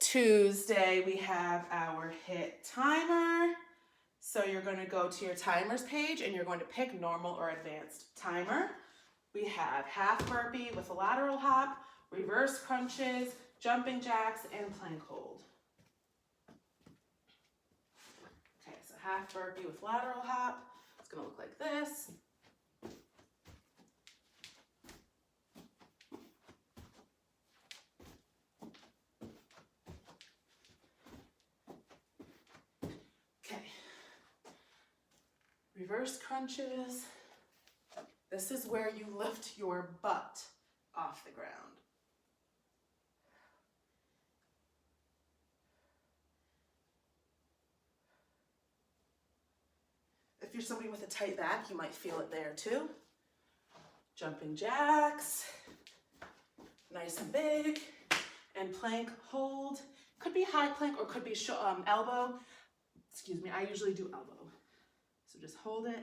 Tuesday, we have our HIIT timer. So you're going to go to your timers page and you're going to pick normal or advanced timer. We have half burpee with a lateral hop, reverse crunches, jumping jacks, and plank hold. Okay, so half burpee with lateral hop. It's going to look like this. Reverse crunches. This is where you lift your butt off the ground. If you're somebody with a tight back, you might feel it there too. Jumping jacks, nice and big, and plank hold. Could be high plank or could be elbow. Excuse me, I usually do elbow. So just hold it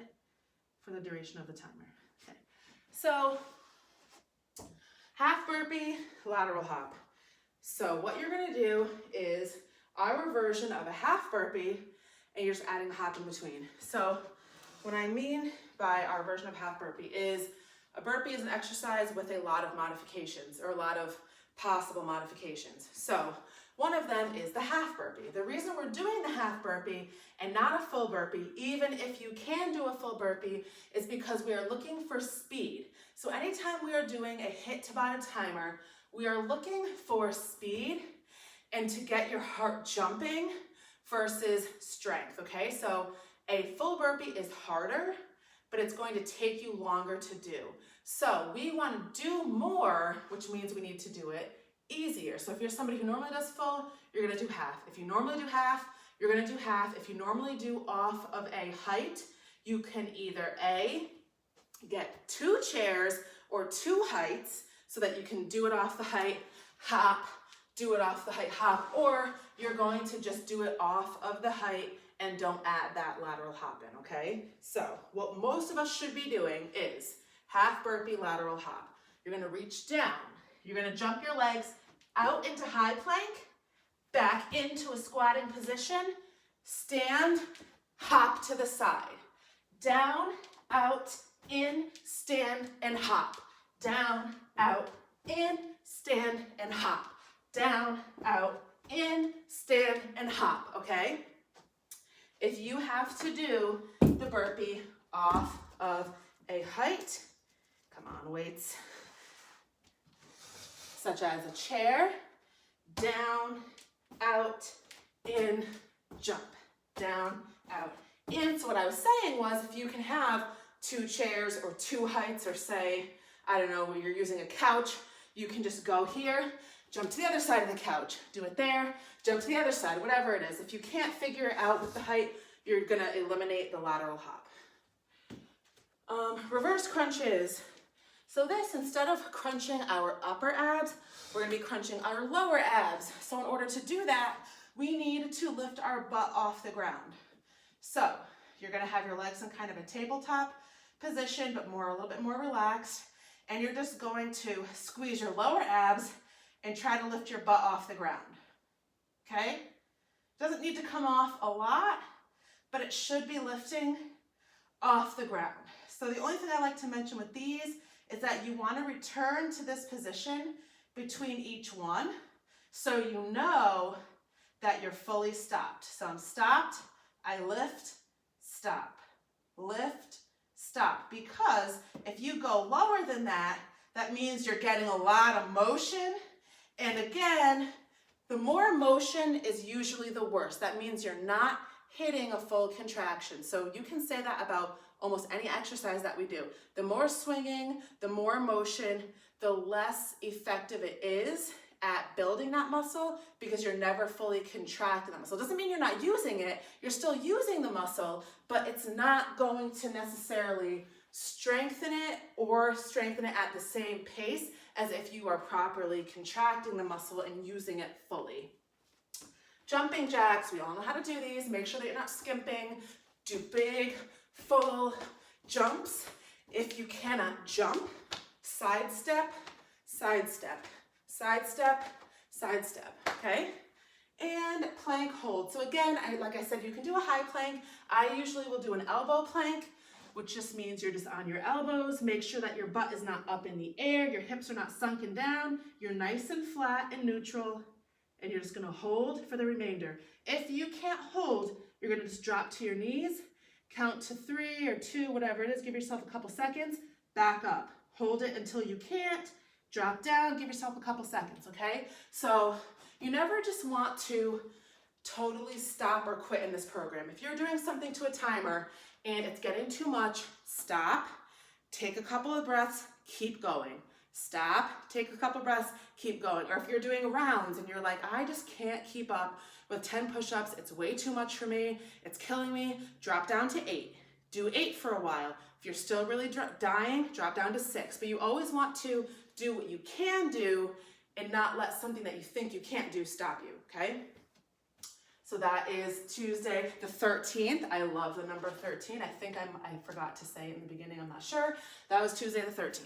for the duration of the timer. Okay, so half burpee, lateral hop. So what you're gonna do is our version of a half burpee, and you're just adding a hop in between. So what I mean by our version of half burpee is a burpee is an exercise with a lot of modifications, or a lot of possible modifications. So one of them is the half burpee. The reason we're doing the half burpee and not a full burpee, even if you can do a full burpee, is because we are looking for speed. So anytime we are doing a HIIT Tabata timer, we are looking for speed and to get your heart jumping versus strength, okay? So a full burpee is harder, but it's going to take you longer to do. So we want to do more, which means we need to do it easier. So if you're somebody who normally does full, you're gonna do half. If you normally do half, you're gonna do half. If you normally do off of a height, you can either A, get 2 chairs or 2 heights so that you can do it off the height, hop, do it off the height, hop, or you're going to just do it off of the height and don't add that lateral hop in, okay? So what most of us should be doing is half burpee, lateral hop. You're gonna reach down. You're gonna jump your legs out into high plank, back into a squatting position, stand, hop to the side. Down, out, in, stand, and hop. Down, out, in, stand, and hop. Down, out, in, stand, and hop, okay? If you have to do the burpee off of a height, come on, weights, such as a chair, down, out, in, jump, down, out, in. So what I was saying was if you can have 2 chairs or 2 heights, or say, I don't know, when you're using a couch, you can just go here, jump to the other side of the couch, do it there, jump to the other side, whatever it is. If you can't figure it out with the height, you're gonna eliminate the lateral hop. Reverse crunches. So this, instead of crunching our upper abs, we're gonna be crunching our lower abs. So in order to do that, we need to lift our butt off the ground. So you're gonna have your legs in kind of a tabletop position, but a little bit more relaxed. And you're just going to squeeze your lower abs and try to lift your butt off the ground, okay? Doesn't need to come off a lot, but it should be lifting off the ground. So the only thing I like to mention with these is that you want to return to this position between each one so you know that you're fully stopped. So I'm stopped, I lift, stop, lift, stop. Because if you go lower than that, that means you're getting a lot of motion. And again, the more motion is usually the worse. That means you're not hitting a full contraction. So you can say that about almost any exercise that we do. The more swinging, the more motion, the less effective it is at building that muscle because you're never fully contracting that muscle. It doesn't mean you're not using it, you're still using the muscle, but it's not going to necessarily strengthen it or strengthen it at the same pace as if you are properly contracting the muscle and using it fully. Jumping jacks, we all know how to do these. Make sure that you're not skimping. Do big, full jumps. If you cannot jump, sidestep, sidestep, sidestep, sidestep, okay? and plank hold. So again, like I said, you can do a high plank. I usually will do an elbow plank, which just means you're just on your elbows. Make sure that your butt is not up in the air, your hips are not sunken down, you're nice and flat and neutral, and you're just gonna hold for the remainder. If you can't hold, you're gonna just drop to your knees, count to 3 or 2, whatever it is, give yourself a couple seconds, back up. Hold it until you can't, drop down, give yourself a couple seconds, okay? So you never just want to totally stop or quit in this program. If you're doing something to a timer and it's getting too much, stop, take a couple of breaths, keep going. Stop, take a couple breaths, keep going. Or if you're doing rounds and you're like, I just can't keep up with 10 push-ups, it's way too much for me, it's killing me, drop down to 8. Do 8 for a while. If you're still really dying, drop down to 6. But you always want to do what you can do and not let something that you think you can't do stop you, okay? So that is Tuesday the 13th. I love the number 13. I think I forgot to say it in the beginning, I'm not sure. That was Tuesday the 13th.